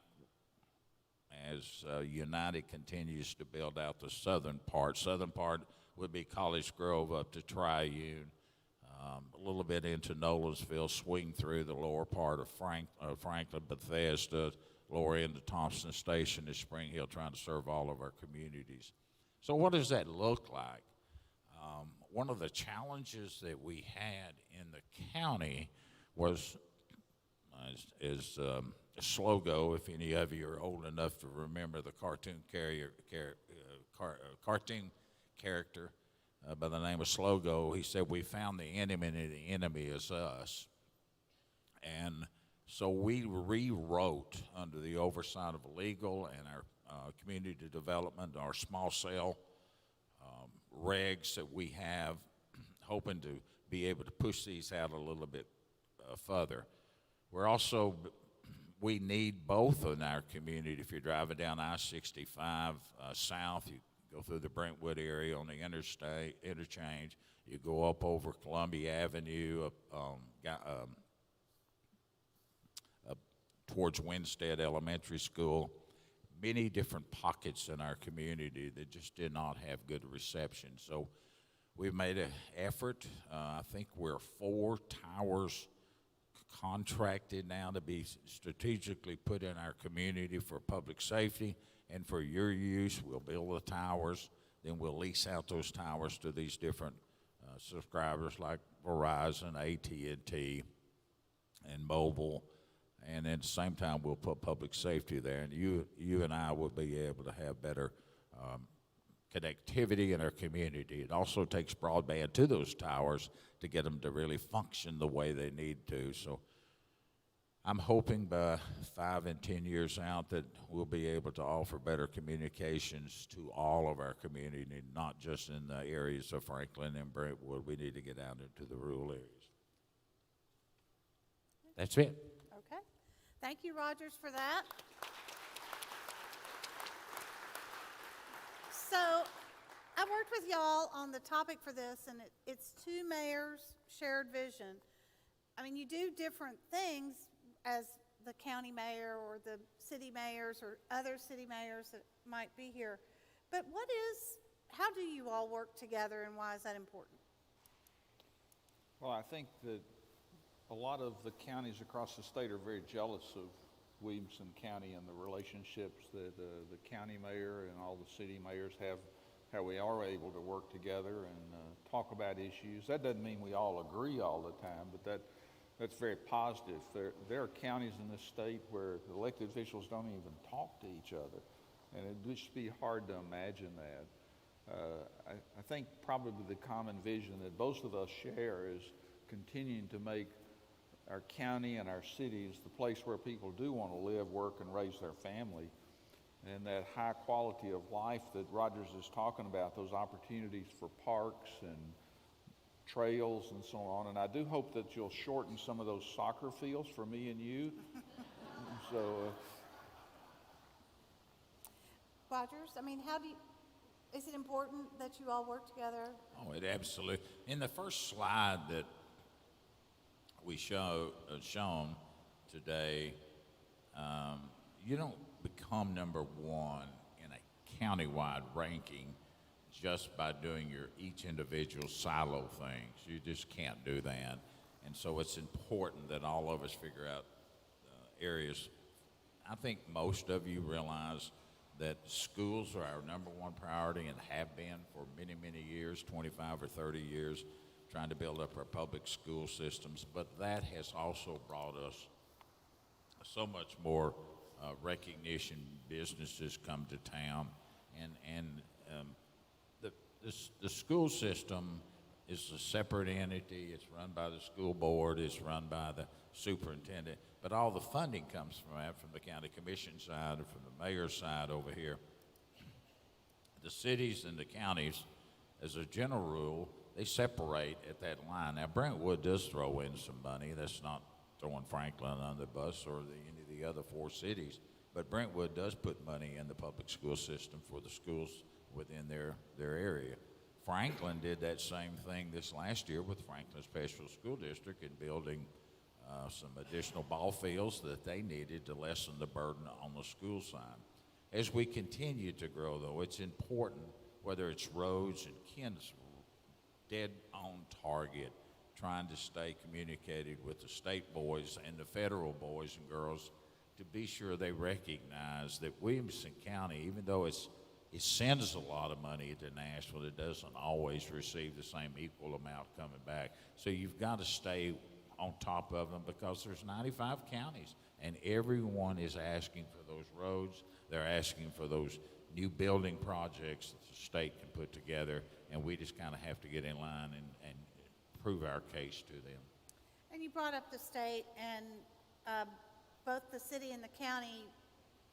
Speaker 8: as United continues to build out the southern part. Southern part would be College Grove up to Triune, a little bit into Nolensville, swing through the lower part of Franklin, Bethesda, lower end of Thompson Station to Spring Hill, trying to serve all of our communities. So what does that look like? One of the challenges that we had in the county was Slogo, if any of you are old enough to remember the cartoon character by the name of Slogo. He said, "We found the enemy, and the enemy is us." And so we rewrote, under the oversight of legal and our community development, our small cell regs that we have, hoping to be able to push these out a little bit further. We need both in our community. If you're driving down I-65 south, you go through the Brentwood area on the interchange, you go up over Columbia Avenue, up towards Winstead Elementary School. Many different pockets in our community that just did not have good reception. So we've made an effort. I think we're 4 towers contracted now to be strategically put in our community for public safety and for your use. We'll build the towers, then we'll lease out those towers to these different subscribers like Verizon, AT&T, and mobile. And at the same time, we'll put public safety there, and you and I will be able to have better connectivity in our community. It also takes broadband to those towers to get them to really function the way they need to. So I'm hoping by 5 and 10 years out that we'll be able to offer better communications to all of our community, not just in the areas of Franklin and Brentwood. We need to get out into the rural areas. That's it.
Speaker 2: Okay. Thank you, Rogers, for that. So I worked with y'all on the topic for this, and it's 2 mayors, shared vision. I mean, you do different things as the county mayor or the city mayors or other city mayors that might be here. But how do you all work together, and why is that important?
Speaker 7: Well, I think that a lot of the counties across the state are very jealous of Williamson County and the relationships that the county mayor and all the city mayors have, how we are able to work together and talk about issues. That doesn't mean we all agree all the time, but that's very positive. There are counties in this state where the elected officials don't even talk to each other, and it'd just be hard to imagine that. I think probably the common vision that both of us share is continuing to make our county and our cities the place where people do want to live, work, and raise their family. And that high quality of life that Rogers is talking about, those opportunities for parks and trails and so on. And I do hope that you'll shorten some of those soccer fields for me and you. So,
Speaker 2: Rogers, I mean, is it important that you all work together?
Speaker 8: Oh, it absolutely. In the first slide that we shown today, you don't become number 1 in a countywide ranking just by doing your each individual silo things. You just can't do that. And so it's important that all of us figure out areas. I think most of you realize that schools are our number one priority and have been for many, many years, 25 or 30 years, trying to build up our public school systems. But that has also brought us so much more recognition. Businesses come to town, and the school system is a separate entity. It's run by the school board. It's run by the superintendent. But all the funding comes from that, from the county commission side or from the mayor's side over here. The cities and the counties, as a general rule, they separate at that line. Now, Brentwood does throw in some money. That's not throwing Franklin under the bus or any of the other 4 cities. But Brentwood does put money in the public school system for the schools within their area. Franklin did that same thing this last year with Franklin Special School District in building some additional ball fields that they needed to lessen the burden on the school side. As we continue to grow, though, it's important, whether it's roads, and Ken's dead on target, trying to stay communicated with the state boys and the federal boys and girls to be sure they recognize that Williamson County, even though it sends a lot of money to Nashville, it doesn't always receive the same equal amount coming back. So you've got to stay on top of them, because there's 95 counties and everyone is asking for those roads. They're asking for those new building projects that the state can put together, and we just kind of have to get in line and prove our case to them.
Speaker 2: And you brought up the state, and both the city and the county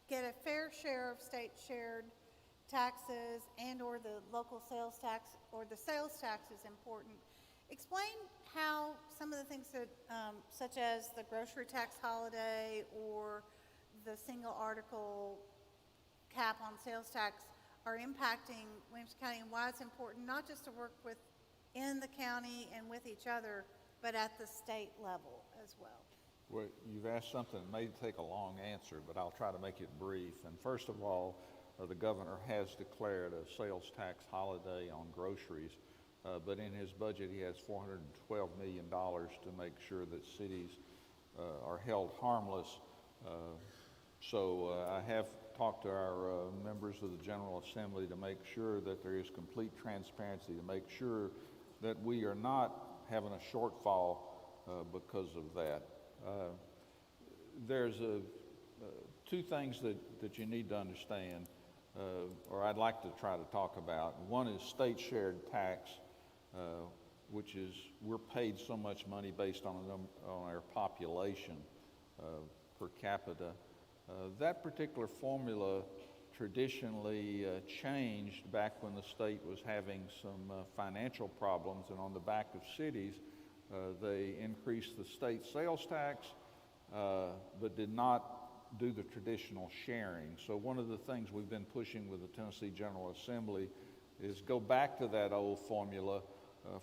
Speaker 2: get a fair share of state shared taxes and or the local sales tax, or the sales tax is important. Explain how some of the things that, such as the grocery tax holiday or the single article cap on sales tax, are impacting Williamson County, and why it's important not just to work within the county and with each other, but at the state level as well.
Speaker 7: Well, you've asked something that may take a long answer, but I'll try to make it brief. And first of all, the governor has declared a sales tax holiday on groceries. But in his budget, he has $412 million to make sure that cities are held harmless. So I have talked to our members of the General Assembly to make sure that there is complete transparency, to make sure that we are not having a shortfall because of that. There's two things that you need to understand, or I'd like to try to talk about. One is state shared tax. Which is, we're paid so much money based on our population per capita. That particular formula traditionally changed back when the state was having some financial problems, and on the back of cities, they increased the state sales tax, but did not do the traditional sharing. So one of the things we've been pushing with the Tennessee General Assembly is go back to that old formula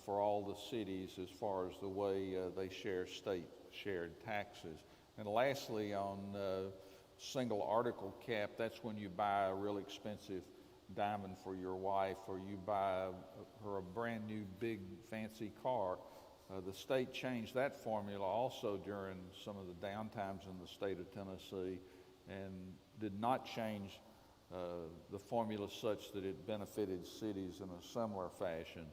Speaker 7: for all the cities as far as the way they share state shared taxes. And lastly, on single article cap, that's when you buy a real expensive diamond for your wife, or you buy her a brand new big fancy car. The state changed that formula also during some of the downtimes in the state of Tennessee, and did not change the formula such that it benefited cities in a similar fashion.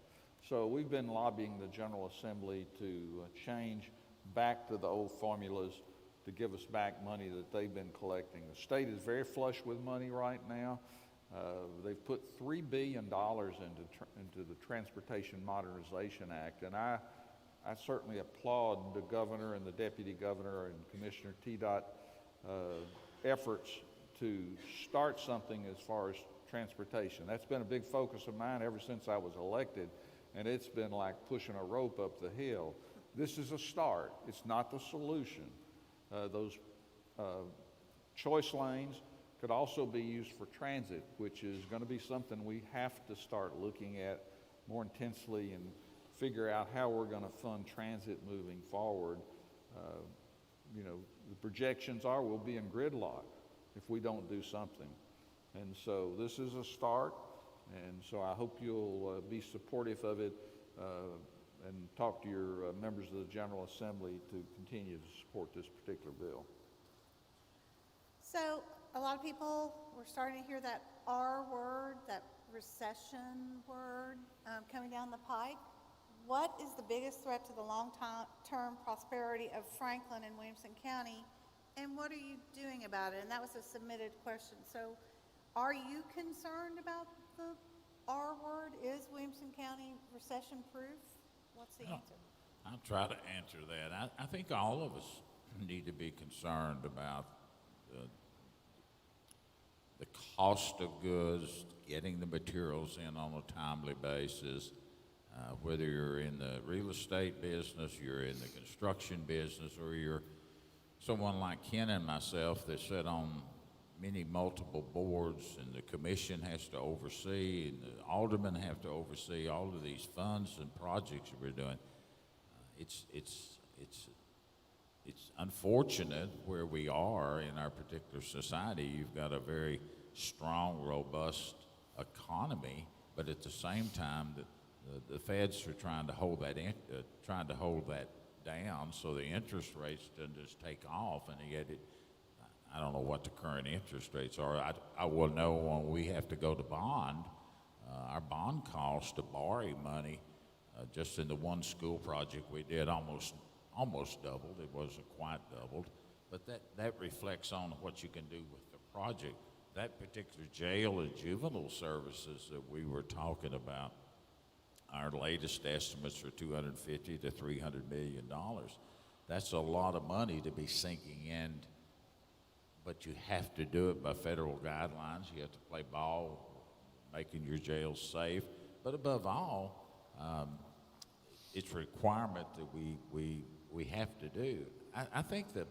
Speaker 7: So we've been lobbying the General Assembly to change back to the old formulas to give us back money that they've been collecting. The state is very flush with money right now. They've put $3 billion into the Transportation Modernization Act, and I certainly applaud the governor and the deputy governor and Commissioner TDOT efforts to start something as far as transportation. That's been a big focus of mine ever since I was elected, and it's been like pushing a rope up the hill. This is a start. It's not the solution. Those choice lanes could also be used for transit, which is going to be something we have to start looking at more intensely and figure out how we're going to fund transit moving forward. You know, the projections are we'll be in gridlock if we don't do something. And so this is a start. And so I hope you'll be supportive of it and talk to your members of the General Assembly to continue to support this particular bill.
Speaker 2: So a lot of people, we're starting to hear that R word, that recession word coming down the pike. What is the biggest threat to the long-term prosperity of Franklin and Williamson County, and what are you doing about it? And that was a submitted question. So are you concerned about the R word? Is Williamson County recession-proof? What's the answer?
Speaker 8: I'll try to answer that. I think all of us need to be concerned about the cost of goods, getting the materials in on a timely basis, whether you're in the real estate business, you're in the construction business, or you're someone like Ken and myself that sit on many multiple boards, and the commission has to oversee, and the aldermen have to oversee all of these funds and projects that we're doing. It's unfortunate where we are in our particular society. You've got a very strong, robust economy, but at the same time, the feds are trying to hold that down, so the interest rates doesn't just take off, and yet I don't know what the current interest rates are. I will know when we have to go to bond. Our bond cost to borrow money, just in the one school project we did, almost doubled. It wasn't quite doubled, but that reflects on what you can do with the project. That particular jail and juvenile services that we were talking about, our latest estimates are $250 to $300 million. That's a lot of money to be sinking in, but you have to do it by federal guidelines. You have to play ball, making your jails safe. But above all, it's a requirement that we have to do. I think that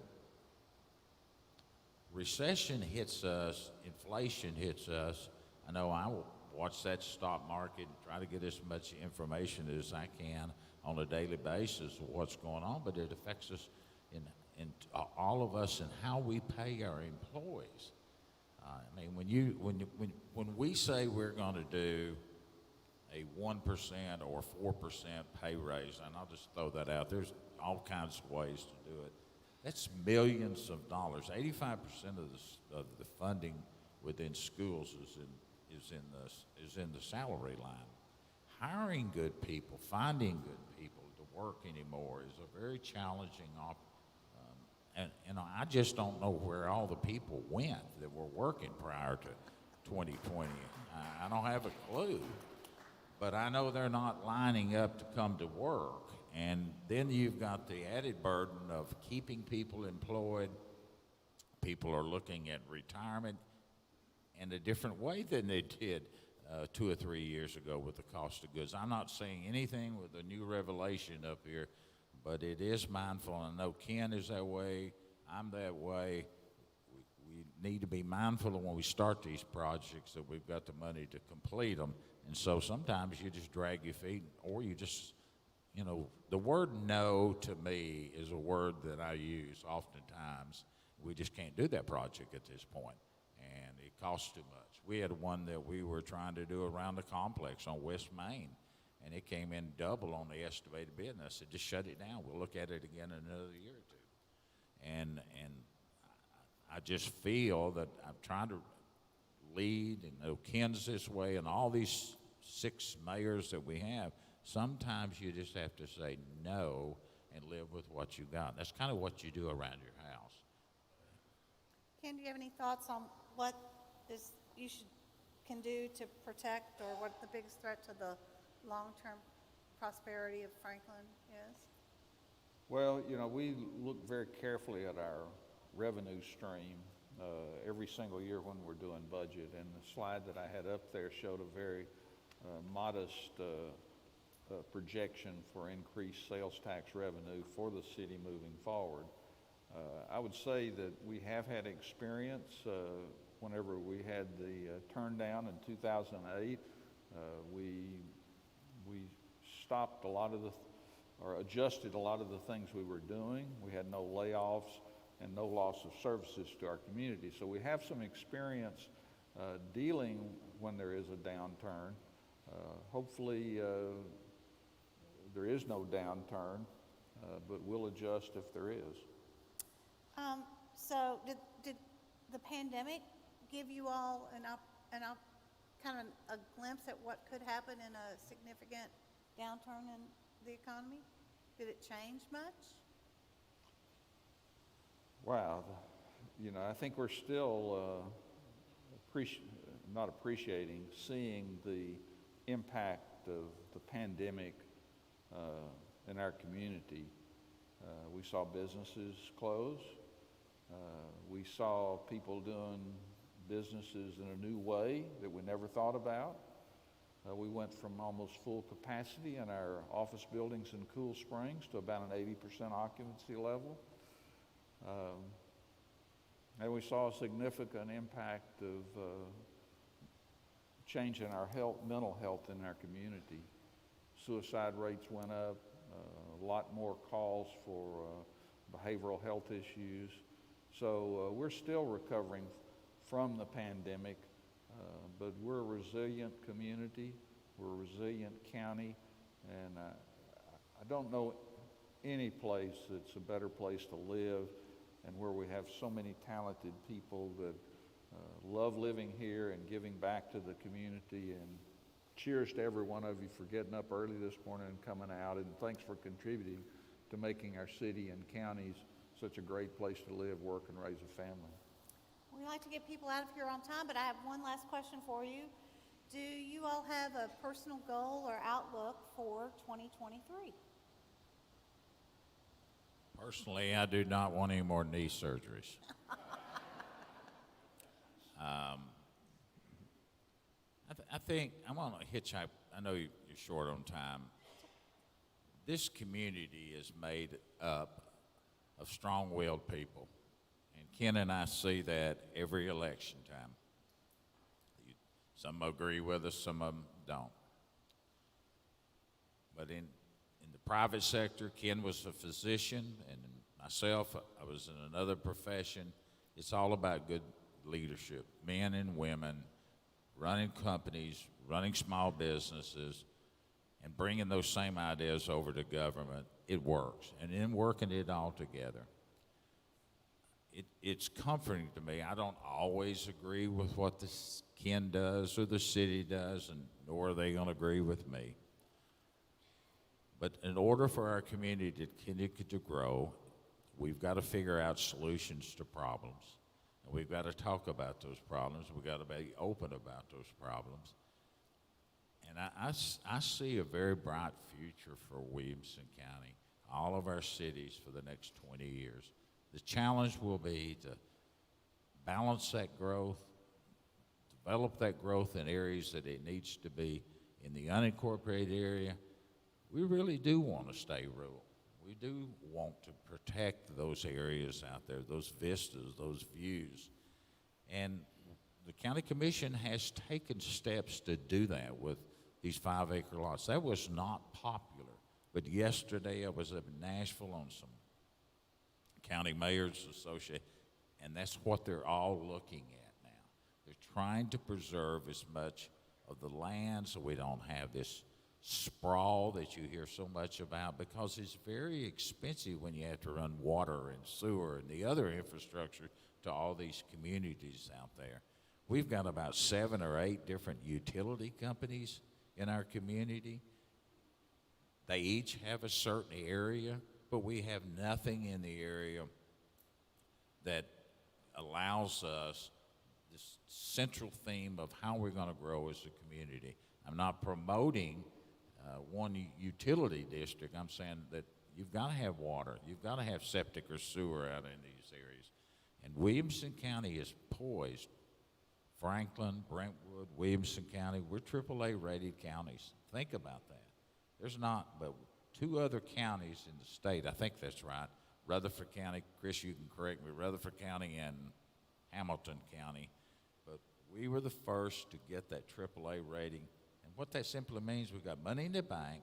Speaker 8: recession hits us, inflation hits us. I know I will watch that stock market and try to get as much information as I can on a daily basis of what's going on, but it affects us in all of us and how we pay our employees. I mean, when we say we're going to do a 1% or 4% pay raise, and I'll just throw that out, there's all kinds of ways to do it. That's millions of dollars. 85% of the funding within schools is in the salary line. Hiring good people, finding good people to work anymore is a very challenging and I just don't know where all the people went that were working prior to 2020. I don't have a clue, but I know they're not lining up to come to work. And then you've got the added burden of keeping people employed. People are looking at retirement in a different way than they did 2 or 3 years ago with the cost of goods. I'm not saying anything with the new revelation up here, but it is mindful. I know Ken is that way. I'm that way. We need to be mindful of when we start these projects that we've got the money to complete them. And so sometimes you just drag your feet, or you just, the word no to me is a word that I use oftentimes. We just can't do that project at this point, and it costs too much. We had one that we were trying to do around the complex on West Main, and it came in double on the estimated bid, and I said, just shut it down. We'll look at it again in another year or two. And I just feel that I'm trying to lead, and Ken's this way, and all these 6 mayors that we have, sometimes you just have to say no and live with what you got. That's kind of what you do around your house.
Speaker 2: Ken, do you have any thoughts on what can do to protect, or what the biggest threat to the long-term prosperity of Franklin is?
Speaker 7: Well, we look very carefully at our revenue stream every single year when we're doing budget, and the slide that I had up there showed a very modest projection for increased sales tax revenue for the city moving forward. I would say that we have had experience whenever we had the turn down in 2008. We stopped a lot of or adjusted a lot of the things we were doing. We had no layoffs and no loss of services to our community. So we have some experience dealing when there is a downturn. Hopefully, there is no downturn, but we'll adjust if there is.
Speaker 2: So did the pandemic give you all kind of a glimpse at what could happen in a significant downturn in the economy? Did it change much?
Speaker 7: Wow, I think we're still not appreciating, seeing the impact of the pandemic in our community. We saw businesses close. We saw people doing businesses in a new way that we never thought about. We went from almost full capacity in our office buildings in Cool Springs to about an 80% occupancy level. And we saw a significant impact of change in our mental health in our community. Suicide rates went up, a lot more calls for behavioral health issues. So we're still recovering from the pandemic, but we're a resilient community, we're a resilient county, and I don't know any place that's a better place to live and where we have so many talented people that love living here and giving back to the community. And cheers to every one of you for getting up early this morning and coming out, and thanks for contributing to making our city and counties such a great place to live, work, and raise a family.
Speaker 2: We like to get people out of here on time, but I have one last question for you. Do you all have a personal goal or outlook for 2023?
Speaker 8: Personally, I do not want any more knee surgeries. I think I'm on a hitchhike. I know you're short on time. This community is made up of strong-willed people, and Ken and I see that every election time. Some agree with us, some of them don't. But in the private sector, Ken was a physician, and myself, I was in another profession. It's all about good leadership, men and women, running companies, running small businesses, and bringing those same ideas over to government. It works. And in working it all together, it's comforting to me. I don't always agree with what the Ken does or the city does, and nor are they going to agree with me. But in order for our community to continue to grow, we've got to figure out solutions to problems. And we've got to talk about those problems. We've got to be open about those problems. And I see a very bright future for Williamson County, all of our cities for the next 20 years. The challenge will be to balance that growth, develop that growth in areas that it needs to be. In the unincorporated area, we really do want to stay rural. We do want to protect those areas out there, those vistas, those views. And the county commission has taken steps to do that with these 5-acre lots. That was not popular, but yesterday I was up in Nashville on some county mayors association, and that's what they're all looking at now. They're trying to preserve as much of the land so we don't have this sprawl that you hear so much about, because it's very expensive when you have to run water and sewer and the other infrastructure to all these communities out there. We've got about 7 or 8 different utility companies in our community. They each have a certain area, but we have nothing in the area that allows us this central theme of how we're going to grow as a community. I'm not promoting one utility district. I'm saying that you've got to have water. You've got to have septic or sewer out in these areas. And Williamson County is poised. Franklin, Brentwood, Williamson County, we're AAA rated counties. Think about that. There's not but 2 other counties in the state, I think that's right, Rutherford County, Chris, you can correct me, Rutherford County and Hamilton County. But we were the first to get that AAA rating. And what that simply means, we've got money in the bank,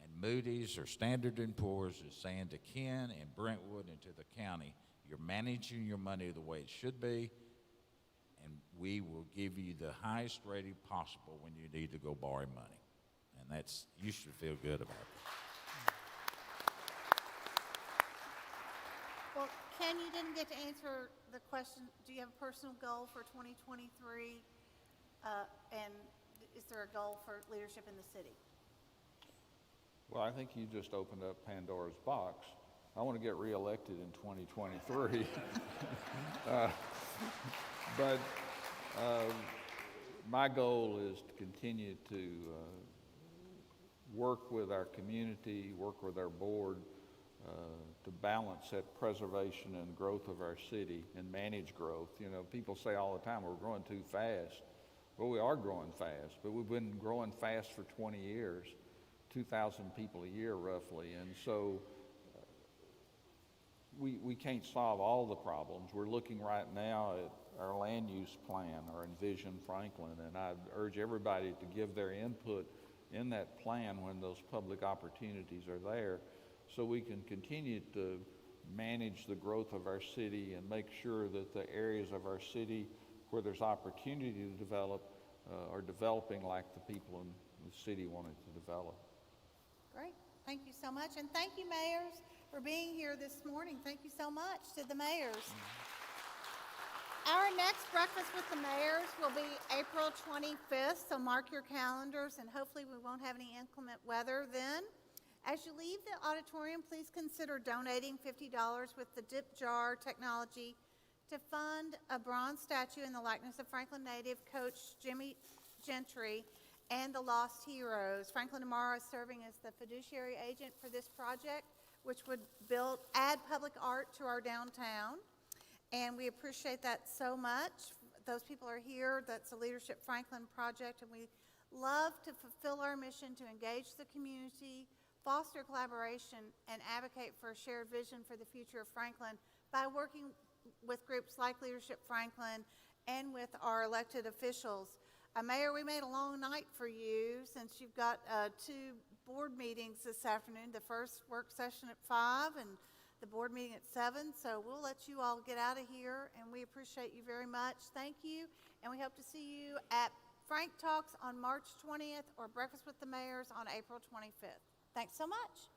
Speaker 8: and Moody's or Standard & Poor's is saying to Ken and Brentwood and to the county, you're managing your money the way it should be, and we will give you the highest rating possible when you need to go borrow money. And that's, you should feel good about it.
Speaker 2: Well, Ken, you didn't get to answer the question, do you have a personal goal for 2023? And is there a goal for leadership in the city?
Speaker 7: Well, I think you just opened up Pandora's box. I want to get reelected in 2023. But my goal is to continue to work with our community, work with our board, to balance that preservation and growth of our city and manage growth. You know, people say all the time, we're growing too fast. Well, we are growing fast, but we've been growing fast for 20 years, 2,000 people a year roughly. And so we can't solve all the problems. We're looking right now at our land use plan, our Envision Franklin, and I urge everybody to give their input in that plan when those public opportunities are there, so we can continue to manage the growth of our city and make sure that the areas of our city where there's opportunity to develop are developing like the people in the city want it to develop.
Speaker 2: Great. Thank you so much. And thank you, mayors, for being here this morning. Thank you so much to the mayors. Our next breakfast with the mayors will be April 25th, so mark your calendars, and hopefully we won't have any inclement weather then. As you leave the auditorium, please consider donating $50 with the Dip Jar technology to fund a bronze statue in the likeness of Franklin native coach Jimmy Gentry and the Lost Heroes. Franklin Amara is serving as the fiduciary agent for this project, which would add public art to our downtown. And we appreciate that so much. Those people are here. That's a Leadership Franklin project, and we love to fulfill our mission to engage the community, foster collaboration, and advocate for a shared vision for the future of Franklin by working with groups like Leadership Franklin and with our elected officials. Mayor, we made a long night for you since you've got 2 board meetings this afternoon, the first work session at 5 and the board meeting at 7. So we'll let you all get out of here, and we appreciate you very much. Thank you, and we hope to see you at Frank Talks on March 20th or Breakfast with the Mayors on April 25th. Thanks so much.